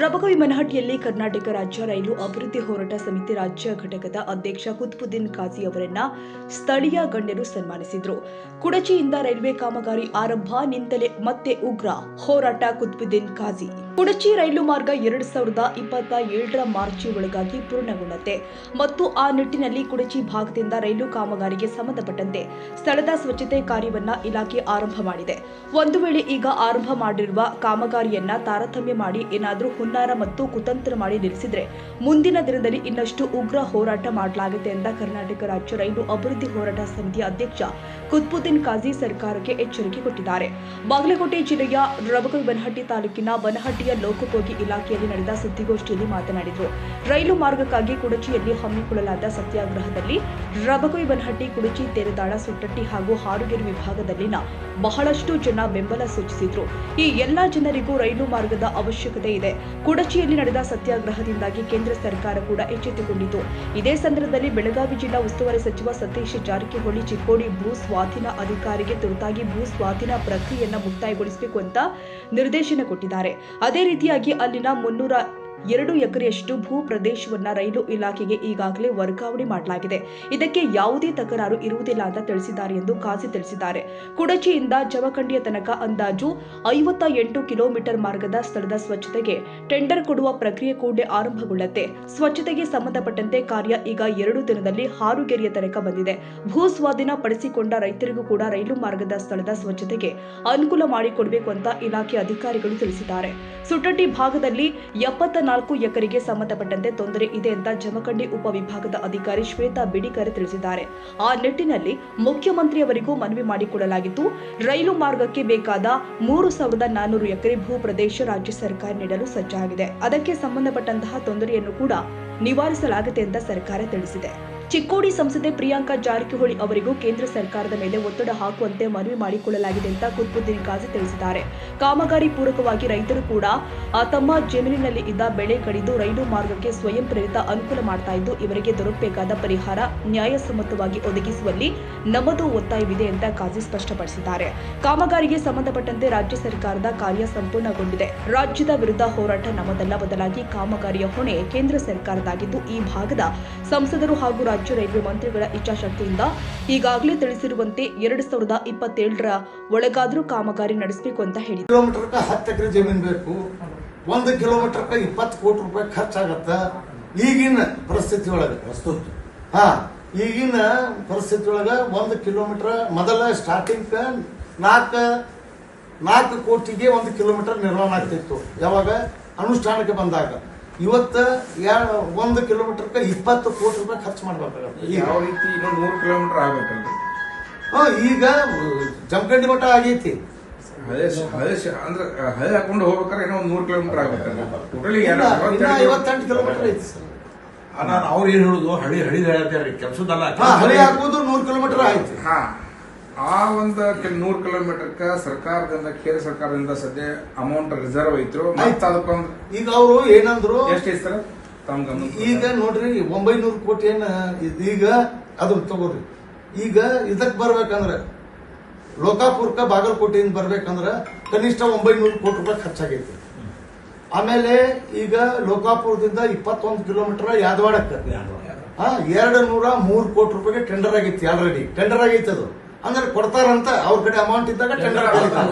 ರಬಕವಿ ಮನಹಟ್ಟಿಯಲ್ಲಿ ಕರ್ನಾಟಕ ರಾಜ್ಯ ರೈಲು ಅಭಿವೃದ್ಧಿ ಹೋರಾಟ ಸಮಿತಿ ರಾಜ್ಯ ಘಟಕದ ಅಧ್ಯಕ್ಷ ಕುತ್ಬುದ್ದೀನ್ ಕಾಜಿ ಅವರನ್ನ ಸ್ಥಳೀಯ ಗಣ್ಯರು ಸನ್ಮಾನಿಸಿದರು. ಕುಡಚಿಯಿಂದ ರೈಲ್ವೆ ಕಾಮಗಾರಿ ಆರಂಭ ನಿಂತಲೇ ಮತ್ತೆ ಉಗ್ರ ಹೋರಾಟ ಕುತ್ಬುದ್ದೀನ್ ಕಾಜಿ. ಕುಡಚಿ ರೈಲು ಮಾರ್ಗ 2027ರ ಮಾರ್ಚ್ ಒಳಗಾಗಿ ಪೂರ್ಣಗೊಳ್ಳುತ್ತೆ ಮತ್ತು ಆ ನಿಟ್ಟಿನಲ್ಲಿ ಕುಡಚಿ ಭಾಗದಿಂದ ರೈಲು ಕಾಮಗಾರಿಗೆ ಸಂಬಂಧಪಟ್ಟಂತೆ ಸ್ಥಳದ ಸ್ವಚ್ಛತೆ ಕಾರ್ಯವನ್ನ ಇಲಾಖೆ ಆರಂಭ ಮಾಡಿದೆ. ಒಂದು ವೇಳೆ ಈಗ ಆರಂಭ ಮಾಡಿರುವ ಕಾಮಗಾರಿಯನ್ನ ತಾರತಮ್ಯ ಮಾಡಿ ಏನಾದರೂ ಹುನ್ನಾರ ಮತ್ತು ಕುತಂತ್ರ ಮಾಡಿ ನಿಲ್ಲಿಸಿದ್ರೆ ಮುಂದಿನ ದಿನದಲ್ಲಿ ಇನ್ನಷ್ಟು ಉಗ್ರ ಹೋರಾಟ ಮಾಡಲಾಗುತ್ತೆ ಎಂದ ಕರ್ನಾಟಕ ರಾಜ್ಯ ರೈಲು ಅಭಿವೃದ್ಧಿ ಹೋರಾಟ ಸಮಿತಿಯ ಅಧ್ಯಕ್ಷ ಕುತ್ಬುದ್ದೀನ್ ಕಾಜಿ ಸರ್ಕಾರಕ್ಕೆ ಎಚ್ಚರಿಕೆ ಕೊಟ್ಟಿದ್ದಾರೆ. ಬಾಗಲಕೋಟೆ ಜಿಲ್ಲೆಯ ರಬಕವಿ ಬನಹಟ್ಟಿ ತಾಲೂಕಿನ ಬನಹಟ್ಟಿಯ ಲೋಕೋಪಯೋಗಿ ಇಲಾಖೆಯಲ್ಲಿ ನಡೆದ ಸುದ್ದಿಗೋಷ್ಠಿಯಲ್ಲಿ ಮಾತನಾಡಿದರು. ರೈಲು ಮಾರ್ಗಕ್ಕಾಗಿ ಕುಡಚಿಯಲ್ಲಿ ಹಮ್ಮಿಕೊಳ್ಳಲಾದ ಸತ್ಯಾಗ್ರಹದಲ್ಲಿ ರಬಕವಿ ಬನಹಟ್ಟಿ, ಕುಡಚಿ, ತೇರದಾಳ, ಸುಟ್ಟಟ್ಟಿ ಹಾಗೂ ಹಾರುಗೆರೆ ವಿಭಾಗದಲ್ಲಿನ ಬಹಳಷ್ಟು ಜನ ಬೆಂಬಲ ಸೂಚಿಸಿದ್ರು. ಈ ಎಲ್ಲಾ ಜನರಿಗೂ ರೈಲು ಮಾರ್ಗದ ಅವಶ್ಯಕತೆ ಇದೆ. ಕುಡಚಿಯಲ್ಲಿ ನಡೆದ ಸತ್ಯಾಗ್ರಹದಿಂದಾಗಿ ಕೇಂದ್ರ ಸರ್ಕಾರ ಕೂಡ ಎಚ್ಚೆತ್ತುಕೊಂಡಿತು. ಇದೇ ಸಂದರ್ಭದಲ್ಲಿ ಬೆಳಗಾವಿ ಜಿಲ್ಲಾ ಉಸ್ತುವಾರಿ ಸಚಿವ ಸತೀಶ್ ಜಾರಕಿಹೊಳಿ ಚಿಕ್ಕೋಡಿ ಭೂ ಸ್ವಾಧೀನ ಅಧಿಕಾರಿಗೆ ತುರ್ತಾಗಿ ಭೂ ಸ್ವಾಧೀನ ಪ್ರಕ್ರಿಯೆಯನ್ನು ಮುಕ್ತಾಯಗೊಳಿಸಬೇಕು ಅಂತ ನಿರ್ದೇಶನ ಕೊಟ್ಟಿದ್ದಾರೆ. ಅದೇ ರೀತಿಯಾಗಿ ಅಲ್ಲಿನ 302 ಎಕರೆಯಷ್ಟು ಭೂ ಪ್ರದೇಶವನ್ನ ರೈಲು ಇಲಾಖೆಗೆ ಈಗಾಗಲೇ ವರ್ಗಾವಣೆ ಮಾಡಲಾಗಿದೆ. ಇದಕ್ಕೆ ಯಾವುದೇ ತಕರಾರು ಇರುವುದಿಲ್ಲ ಅಂತ ತಿಳಿಸಿದ್ದಾರೆ ಎಂದು ಕಾಜಿ ತಿಳಿಸಿದ್ದಾರೆ. ಕುಡಚಿಯಿಂದ ಜಮಖಂಡಿಯ ತನಕ ಅಂದಾಜು 58 ಕಿಲೋಮೀಟರ್ ಮಾರ್ಗದ ಸ್ಥಳದ ಸ್ವಚ್ಛತೆಗೆ ಟೆಂಡರ್ ಕೊಡುವ ಪ್ರಕ್ರಿಯೆ ಕೂಡಲೇ ಆರಂಭಗೊಳ್ಳುತ್ತೆ. ಸ್ವಚ್ಛತೆಗೆ ಸಂಬಂಧಪಟ್ಟಂತೆ ಕಾರ್ಯ ಈಗ 2 ದಿನದಲ್ಲಿ ಹಾರುಗೆರೆಯ ತನಕ ಬಂದಿದೆ. ಭೂ ಸ್ವಾಧೀನ ಪಡಿಸಿಕೊಂಡ ರೈತರಿಗೂ ಕೂಡ ರೈಲು ಮಾರ್ಗದ ಸ್ಥಳದ ಸ್ವಚ್ಛತೆಗೆ ಅನುಕೂಲ ಮಾಡಿಕೊಡಬೇಕು ಅಂತ ಇಲಾಖೆ ಅಧಿಕಾರಿಗಳು ತಿಳಿಸಿದ್ದಾರೆ. ಸುಟ್ಟಟ್ಟಿ ಭಾಗದಲ್ಲಿ 74 ಎಕರೆಗೆ ಸಂಬಂಧಪಟ್ಟಂತೆ ತೊಂದರೆ ಇದೆ ಅಂತ ಜಮಖಂಡಿ ಉಪವಿಭಾಗದ ಅಧಿಕಾರಿ ಶ್ವೇತಾ ಬಿಡಿಕರ್ ತಿಳಿಸಿದ್ದಾರೆ. ಆ ನಿಟ್ಟಿನಲ್ಲಿ ಮುಖ್ಯಮಂತ್ರಿಯವರಿಗೂ ಮನವಿ ಮಾಡಿಕೊಳ್ಳಲಾಗಿದ್ದು, ರೈಲು ಮಾರ್ಗಕ್ಕೆ ಬೇಕಾದ 3400 ಎಕರೆ ಭೂ ಪ್ರದೇಶ ರಾಜ್ಯ ಸರ್ಕಾರ ನೀಡಲು ಸಜ್ಜಾಗಿದೆ. ಅದಕ್ಕೆ ಸಂಬಂಧಪಟ್ಟಂತಹ ತೊಂದರೆಯನ್ನು ಕೂಡ ನಿವಾರಿಸಲಾಗುತ್ತೆ ಅಂತ ಸರ್ಕಾರ ತಿಳಿಸಿದೆ. ಚಿಕ್ಕೋಡಿ ಸಂಸದೆ ಪ್ರಿಯಾಂಕಾ ಜಾರಕಿಹೊಳಿ ಅವರಿಗೂ ಕೇಂದ್ರ ಸರ್ಕಾರದ ಮೇಲೆ ಒತ್ತಡ ಹಾಕುವಂತೆ ಮನವಿ ಮಾಡಿಕೊಳ್ಳಲಾಗಿದೆ ಅಂತ ಕುತ್ಬುದ್ದೀನ್ ಕಾಜಿ ತಿಳಿಸಿದ್ದಾರೆ. ಕಾಮಗಾರಿ ಪೂರಕವಾಗಿ ರೈತರು ಕೂಡ ತಮ್ಮ ಜಮೀನಿನಲ್ಲಿ ಇದ್ದ ಬೆಳೆ ಕಡಿದು ರೈಲು ಮಾರ್ಗಕ್ಕೆ ಸ್ವಯಂ ಪ್ರೇರಿತ ಅನುಕೂಲ ಮಾಡ್ತಾ ಇದ್ದು, ಇವರಿಗೆ ದೊರಕಬೇಕಾದ ಪರಿಹಾರ ನ್ಯಾಯಸಮ್ಮತವಾಗಿ ಒದಗಿಸುವಲ್ಲಿ ನಮ್ಮದು ಒತ್ತಾಯವಿದೆ ಅಂತ ಕಾಜಿ ಸ್ಪಷ್ಟಪಡಿಸಿದ್ದಾರೆ. ಕಾಮಗಾರಿಗೆ ಸಂಬಂಧಪಟ್ಟಂತೆ ರಾಜ್ಯ ಸರ್ಕಾರದ ಕಾರ್ಯ ಸಂಪೂರ್ಣಗೊಂಡಿದೆ. ರಾಜ್ಯದ ವಿರುದ್ಧ ಹೋರಾಟ ನಮ್ಮದಲ್ಲ, ಬದಲಾಗಿ ಕಾಮಗಾರಿಯ ಹೊಣೆ ಕೇಂದ್ರ ಸರ್ಕಾರದಾಗಿದ್ದು, ಈ ಭಾಗದ ಸಂಸದರು ಹಾಗೂ ರಾಜ್ಯ ರೈಲ್ವೆ ಮಂತ್ರಿಗಳ ಇಚ್ಛಾಶಕ್ತಿಯಿಂದ ಈಗಾಗಲೇ ತಿಳಿಸಿರುವಂತೆ 2027ರ ಒಳಗಾದರೂ ಕಾಮಗಾರಿ ನಡೆಸಬೇಕು ಅಂತ ಹೇಳಿದರು. ಕಿಲೋಮೀಟರ್ಗೆ 10 ಎಕರೆ ಜಮೀನು ಬೇಕು, 1 ಕಿಲೋಮೀಟರ್ಗೆ 20 ಕೋಟಿ ರೂಪಾಯಿ ಖರ್ಚಾಗತ್ತ. ಈಗಿನ ಪರಿಸ್ಥಿತಿ ಒಳಗೆ ಈಗಿನ ಪರಿಸ್ಥಿತಿ ಒಳಗೆ 1 ಕಿಲೋಮೀಟರ್ ಮೊದಲ ಸ್ಟಾರ್ಟಿಂಗ್ 4 ಕೋಟಿಗೆ 1 ಕಿಲೋಮೀಟರ್ ನಿರ್ಮಾಣ ಆಗ್ತಿತ್ತು. ಯಾವಾಗ ಅನುಷ್ಠಾನಕ್ಕೆ ಬಂದಾಗ ಇವತ್ತು 1 ಕಿಲೋಮೀಟರ್ಗೆ 20 ಕೋಟಿ ರೂಪಾಯಿ ಖರ್ಚು ಮಾಡ್ಬೇಕಾಗುತ್ತೆ. ಯಾವ ರೀತಿ 100 ಕಿಲೋಮೀಟರ್ ಆಗ್ಬೇಕಲ್ರಿ? ಈಗ ಜಮಖಂಡಿ ಮಠ ಆಗೈತಿ. ಅಂದ್ರೆ ಹಳೆ ಹಾಕೊಂಡು ಹೋಗ್ಬೇಕಾದ್ರೆ ಏನೋ 100 ಕಿಲೋಮೀಟರ್ ಆಗ್ಬೇಕಲ್ಲ. ಟೋಟಲಿ 58 ಕಿಲೋಮೀಟರ್ ಐತಿ ಸರ್. ನಾನು ಅವ್ರು ಏನ್ ಹೇಳುದು ಹಳಿ ಹೇಳ್ತಾರೆ ಕೆಲಸದಲ್ಲ. ಹಳಿ ಹಾಕುವುದು 100 ಕಿಲೋಮೀಟರ್ ಆಯ್ತು. ಆ ಒಂದು 100 ಕಿಲೋಮೀಟರ್ ಸರ್ಕಾರದಿಂದ ಕೇಂದ್ರ ಸರ್ಕಾರದಿಂದ ಸದ್ಯ ಅಮೌಂಟ್ ರಿಸರ್ವ್ ಐತ್ರು. ಈಗ ಅವರು ಏನಂದ್ರು ಎಷ್ಟು ಸರ್ ತಮ್ಮ ಗಮನ? ಈಗ ನೋಡ್ರಿ 900 ಕೋಟಿ ಏನ ಈಗ ಅದು ತಗೋರಿ. ಈಗ ಇದಕ್ ಬರ್ಬೇಕಂದ್ರೆ ಲೋಕಾಪುರ್ಕ ಬಾಗಲಕೋಟೆಯಿಂದ ಬರ್ಬೇಕಂದ್ರ ಕನಿಷ್ಠ 900 ಕೋಟಿ ರೂಪಾಯಿ ಖರ್ಚಾಗೈತಿ. ಆಮೇಲೆ ಈಗ ಲೋಕಾಪುರದಿಂದ 21 ಕಿಲೋಮೀಟರ್ ಯಾದವಾಡಕ್ಕೆ 203 ಕೋಟಿ ರೂಪಾಯಿಗೆ ಟೆಂಡರ್ ಆಗೈತಿ. ಆಲ್ರೆಡಿ ಟೆಂಡರ್ ಆಗೈತಿ. ಅದು ಅಂದ್ರೆ ಕೊಡ್ತಾರಂತ ಅವ್ರ ಕಡೆ ಅಮೌಂಟ್ ಇದ್ದಾಗ ಟೆಂಡರ್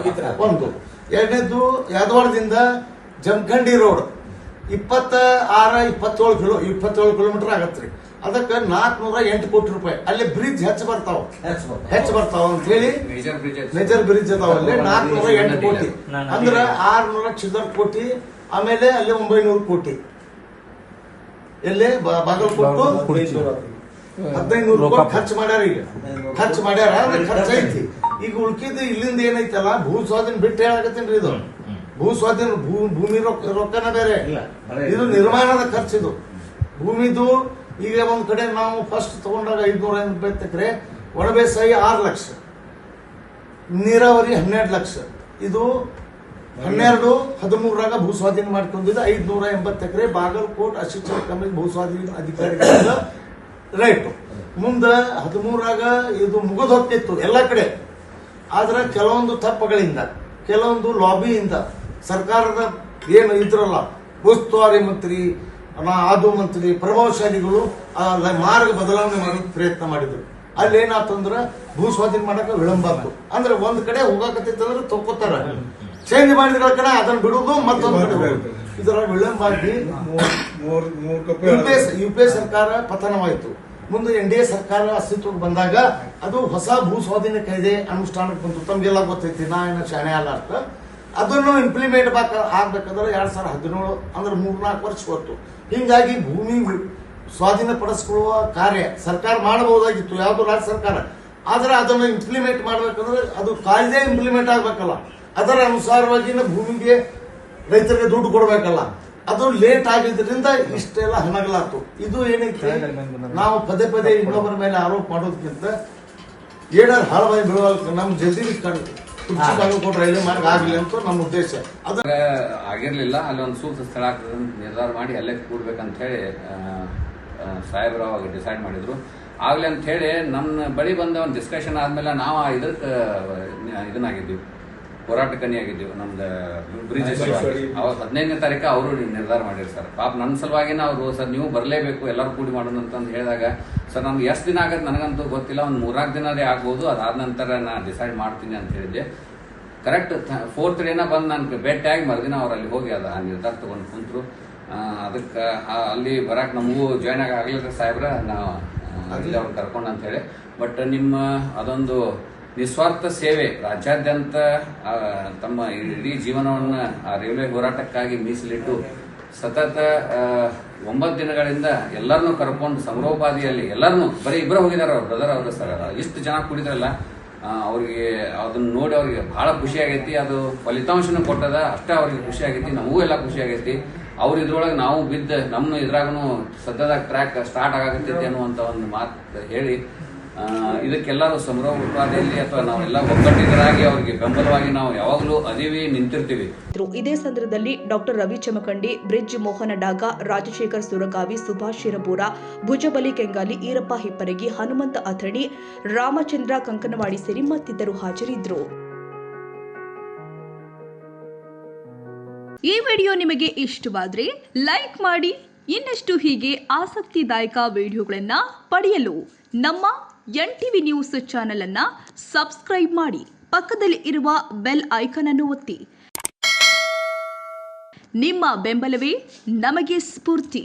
ಒಂದು. ಎರಡನೇದು ಯಾದವಾಡದಿಂದ ಜಮಖಂಡಿ ರೋಡ್ 27 ಕಿಲೋಮೀಟರ್ ಆಗತ್ರಿ. ಅದಕ್ಕೆ 408 ಕೋಟಿ ರೂಪಾಯಿ. ಅಲ್ಲಿ ಬ್ರಿಡ್ಜ್ ಹೆಚ್ಚು ಬರ್ತಾವ ಅಂತ ಹೇಳಿ ಮೇಜರ್ ಬ್ರಿಡ್ಜ್ ಅದಾವ. ಅಲ್ಲಿ 408 ಕೋಟಿ ಅಂದ್ರೆ 600 ಚಿಲ್ಲರ್ ಕೋಟಿ. ಆಮೇಲೆ ಅಲ್ಲಿ 900 ಕೋಟಿ ಎಲ್ಲೇ ಬಾಗಲಕೋಟು 1500 ಕೋಟಿ ಖರ್ಚು ಮಾಡ್ಯಾರ. ಈಗ ಖರ್ಚು ಮಾಡ್ಯಾರ, ಖರ್ಚು ಐತಿ. ಈಗ ಉಳ್ಕಿದ್ದು ಇಲ್ಲಿಂದ ಏನೈತಲ್ಲ ಭೂ ಸ್ವಾಧೀನ ಬಿಟ್ಟು ಹೇಳಾಕತ್ತೇನ್ರಿ. ಇದು ಭೂ ಸ್ವಾಧೀನ ಭೂಮಿ ರೊಕ್ಕನ ಬೇರೆ, ಇದು ನಿರ್ಮಾಣದ ಖರ್ಚು. ಇದು ಭೂಮಿದು ಈಗ ಒಂದ್ ಕಡೆ ನಾವು ಫಸ್ಟ್ ತಗೊಂಡಾಗ 580 ಎಕರೆ, ಒಣಬೇಸಾಯಿ 6 ಲಕ್ಷ, ನೀರಾವರಿ 12 ಲಕ್ಷ. ಇದು 12-13ರಾಗ ಭೂ ಸ್ವಾಧೀನ ಮಾಡ್ಕೊಂಡಿದ್ದು 580 ಎಕರೆ ಬಾಗಲಕೋಟ್ ಅಸಿಸ್ಟೆಂಟ್ ಕಮಿಷನ್ ಭೂ ಸ್ವಾಧೀನ ಅಧಿಕಾರಿಗಳ ರೈಟ್. ಮುಂದ 13ರಾಗ ಇದು ಮುಗಿದು ಹೋಗ್ತಿತ್ತು ಎಲ್ಲ ಕಡೆ. ಆದ್ರೆ ಕೆಲವೊಂದು ತಪ್ಪುಗಳಿಂದ, ಕೆಲವೊಂದು ಲಾಬಿಯಿಂದ ಸರ್ಕಾರದ ಏನು ಇದ್ರಲ್ಲ ಉಸ್ತುವಾರಿ ಮಂತ್ರಿ, ಅದು ಮಂತ್ರಿ, ಪ್ರಭಾವಶಾಲಿಗಳು ಮಾರ್ಗ ಬದಲಾವಣೆ ಮಾಡೋಕೆ ಪ್ರಯತ್ನ ಮಾಡಿದ್ರು. ಅಲ್ಲಿ ಏನಾತಂದ್ರ ಭೂ ಸ್ವಾಧೀನ ಮಾಡಕ್ಕೆ ವಿಳಂಬ ಆಯ್ತು. ಅಂದ್ರೆ ಒಂದ್ ಕಡೆ ಹೋಗಾಕತ್ತಿತ್ತಂದ್ರೆ ತಕ್ಕೋತಾರ, ಚೇಂಜ್ ಮಾಡಿದ ಕಡೆ ಅದನ್ನ ಬಿಡುದು, ಮತ್ತೊಂದ್ ಕಡೆ ಹೋಗುದು. ಇದರ ವಿಳಂಬ ಆಗಿ ಯುಪಿಎ ಸರ್ಕಾರ ಪತನವಾಯಿತು. ಮುಂದೆ NDA ಸರ್ಕಾರ ಅಸ್ತಿತ್ವಕ್ಕೆ ಬಂದಾಗ ಅದು ಹೊಸ ಭೂ ಸ್ವಾಧೀನ ಕಾಯ್ದೆ ಅನುಷ್ಠಾನಕ್ಕೆ ಬಂತು. ತಮ್ಗೆಲ್ಲ ಗೊತ್ತೈತಿ, ನಾ ಏನೋ ಶಾಣೆ ಅಲ್ಲ ಅಂತ. ಅದನ್ನು ಇಂಪ್ಲಿಮೆಂಟ್ ಆಗ್ಬೇಕಂದ್ರೆ 2017 ಅಂದ್ರೆ 3-4 ವರ್ಷ ಹೊತ್ತು. ಹಿಂಗಾಗಿ ಭೂಮಿ ಸ್ವಾಧೀನ ಪಡಿಸಿಕೊಳ್ಳುವ ಕಾರ್ಯ ಸರ್ಕಾರ ಮಾಡಬಹುದಾಗಿತ್ತು, ಯಾವುದು ರಾಜ್ಯ ಸರ್ಕಾರ. ಆದ್ರೆ ಅದನ್ನು ಇಂಪ್ಲಿಮೆಂಟ್ ಮಾಡ್ಬೇಕಂದ್ರೆ ಅದು ಕಾಯ್ದೆ ಇಂಪ್ಲಿಮೆಂಟ್ ಆಗ್ಬೇಕಲ್ಲ, ಅದರ ಅನುಸಾರವಾಗಿ ಭೂಮಿಗೆ ರೈತರಿಗೆ ದುಡ್ಡು ಕೊಡ್ಬೇಕಲ್ಲ. ಅದು ಲೇಟ್ ಆಗಿದ್ದರಿಂದ ಇಷ್ಟೆಲ್ಲ ಹಣಗಳಾತು. ಇದು ಏನೈತಿ, ನಾವು ಪದೇ ಪದೇ ಇನ್ನೊಬ್ಬರ ಮೇಲೆ ಆರೋಪ ಮಾಡೋದಕ್ಕಿಂತ ಏನಾರು ಹಾಳವಾಗಿ ಬೀಳುವಲ್ಕ ನಮ್ ಜಲ್ದಿ ರೈಲ್ವೆ ಮಾರ್ಗ ಆಗ್ಲಿ ಅಂತ ನಮ್ಮ ಉದ್ದೇಶ. ಅದು ಆಗಿರ್ಲಿಲ್ಲ. ಅಲ್ಲಿ ಒಂದು ಸೂಕ್ತ ಸ್ಥಳ ಆಗ್ತದೆ ನಿರ್ಧಾರ ಮಾಡಿ ಅಲ್ಲೇ ಕೂಡ್ಬೇಕಂತ ಹೇಳಿ ಸಾಹೇಬ್ರು ಅವಾಗ ಡಿಸೈಡ್ ಮಾಡಿದ್ರು. ಆಗ್ಲಿ ಅಂತ ಹೇಳಿ ನಮ್ಮ ಬಳಿ ಬಂದ ಒಂದು ಡಿಸ್ಕಷನ್ ಆದ್ಮೇಲೆ ನಾವು ಇದನ್ನಾಗಿದ್ವಿ, ಹೋರಾಟಕನಿಯಾಗಿದ್ದೀವಿ. ನಮ್ದು ಬ್ರಿಡ್ಜ್ ಅವಾಗ 15ನೇ ತಾರೀಕು ಅವರು ನಿರ್ಧಾರ ಮಾಡಿದ್ರು ಸರ್. ಪಾಪ ನನ್ನ ಸಲುವಾಗಿನ ಅವರು ಸರ್ ನೀವು ಬರಲೇಬೇಕು ಎಲ್ಲರೂ ಕೂಡಿ ಮಾಡೋಣ ಅಂತಂದು ಹೇಳಿದಾಗ ಸರ್ ನಮ್ಗೆ ಎಷ್ಟು ದಿನ ಆಗತ್ತೆ ನನಗಂತೂ ಗೊತ್ತಿಲ್ಲ, ಒಂದು 3-4 ದಿನದೇ ಆಗ್ಬೋದು, ಅದಾದ ನಂತರ ನಾನು ಡಿಸೈಡ್ ಮಾಡ್ತೀನಿ ಅಂತ ಹೇಳಿದ್ದೆ. ಕರೆಕ್ಟ್ 4th ಡೇನ ಬಂದು ನಾನು ಭೇಟಿಯಾಗಿ ಮರುದಿನ ಅವ್ರು ಅಲ್ಲಿ ಹೋಗಿ ಆ ನಿರ್ಧಾರ ತಗೊಂಡು ಕುಂತರು. ಅದಕ್ಕೆ ಅಲ್ಲಿ ಬರಕ್ಕೆ ನಮಗೂ ಜಾಯ್ನ್ ಆಗಲಿಲ್ಲ ಸಾಹೇಬ್ರ, ನಾವು ಅಲ್ಲಿ ಅವ್ರು ಕರ್ಕೊಂಡು ಅಂತ ಹೇಳಿ. ಬಟ್ ನಿಮ್ಮ ಅದೊಂದು ನಿಸ್ವಾರ್ಥ ಸೇವೆ ರಾಜ್ಯಾದ್ಯಂತ ತಮ್ಮ ಇಡೀ ಜೀವನವನ್ನ ಆ ರೈಲ್ವೆ ಹೋರಾಟಕ್ಕಾಗಿ ಮೀಸಲಿಟ್ಟು ಸತತ 9 ದಿನಗಳಿಂದ ಎಲ್ಲರನ್ನೂ ಕರ್ಕೊಂಡು ಸಮರೋಪಾದಿಯಲ್ಲಿ ಎಲ್ಲರನ್ನೂ ಬರೀ ಇಬ್ಬರು ಹೋಗಿದಾರ ಅವ್ರ ಬ್ರದರ್ ಅವರು ಸರ್. ಇಷ್ಟು ಜನ ಕೂಡಿದ್ರಲ್ಲ, ಅವ್ರಿಗೆ ಅದನ್ನ ನೋಡಿ ಅವ್ರಿಗೆ ಬಹಳ ಖುಷಿ ಆಗೈತಿ. ಅದು ಫಲಿತಾಂಶನೂ ಕೊಟ್ಟದ, ಅಷ್ಟೇ ಅವ್ರಿಗೆ ಖುಷಿ ಆಗೈತಿ, ನಮಗೂ ಎಲ್ಲ ಖುಷಿ ಆಗೈತಿ. ಅವ್ರ ಇದ್ರೊಳಗೆ ನಾವು ಬಿದ್ದ ನಮ್ಮ ಇದ್ರಾಗೂ ಸದ್ಯದಾಗ ಟ್ರ್ಯಾಕ್ ಸ್ಟಾರ್ಟ್ ಆಗತ್ತೈತಿ ಅನ್ನುವಂತ ಒಂದು ಮಾತು ಹೇಳಿ ಇದಕ್ಕೆಲ್ಲರೂ ಸಮರೋಪಾದಿಯಲ್ಲಿ ಅಥವಾ ನಾವೆಲ್ಲ ಒಗ್ಗಟ್ಟಿಗರಾಗಿ ಅವ್ರಿಗೆ ಬೆಂಬಲವಾಗಿ ನಾವು ಯಾವಾಗಲೂ ಅದೀವಿ, ನಿಂತಿರ್ತೀವಿ. ಇದೇ ಸಂದರ್ಭದಲ್ಲಿ ಡಾಕ್ಟರ್ ರವಿ ಚಮಕಂಡಿ, ಬ್ರಿಡ್ಜ್ ಮೋಹನ ಡಾಗ, ರಾಜಶೇಖರ್ ಸುರಗಾವಿ, ಸುಭಾಷ್ ಶಿರಬೂರ, ಭುಜಬಲಿ ಕೆಂಗಾಲಿ, ಈರಪ್ಪ ಹಿಪ್ಪರಗಿ, ಹನುಮಂತ ಅಥಣಿ, ರಾಮಚಂದ್ರ ಕಂಕನವಾಡಿ ಸೇರಿ ಮತ್ತಿತರರು ಹಾಜರಿದ್ದರು. ಈ ವಿಡಿಯೋ ನಿಮಗೆ ಇಷ್ಟವಾದರೆ ಲೈಕ್ ಮಾಡಿ. ಇನ್ನಷ್ಟು ಹೀಗೆ ಆಸಕ್ತಿದಾಯಕ ವಿಡಿಯೋಗಳನ್ನು ಪಡೆಯಲು ನಮ್ಮ NTV ನ್ಯೂಸ್ ಚಾನೆಲ್ ಅನ್ನು ಸಬ್ಸ್ಕ್ರೈಬ್ ಮಾಡಿ. ಪಕ್ಕದಲ್ಲಿ ಇರುವ ಬೆಲ್ ಐಕಾನ್ ಅನ್ನು ಒತ್ತಿ. ನಿಮ್ಮ ಬೆಂಬಲವೇ ನಮಗೆ ಸ್ಫೂರ್ತಿ.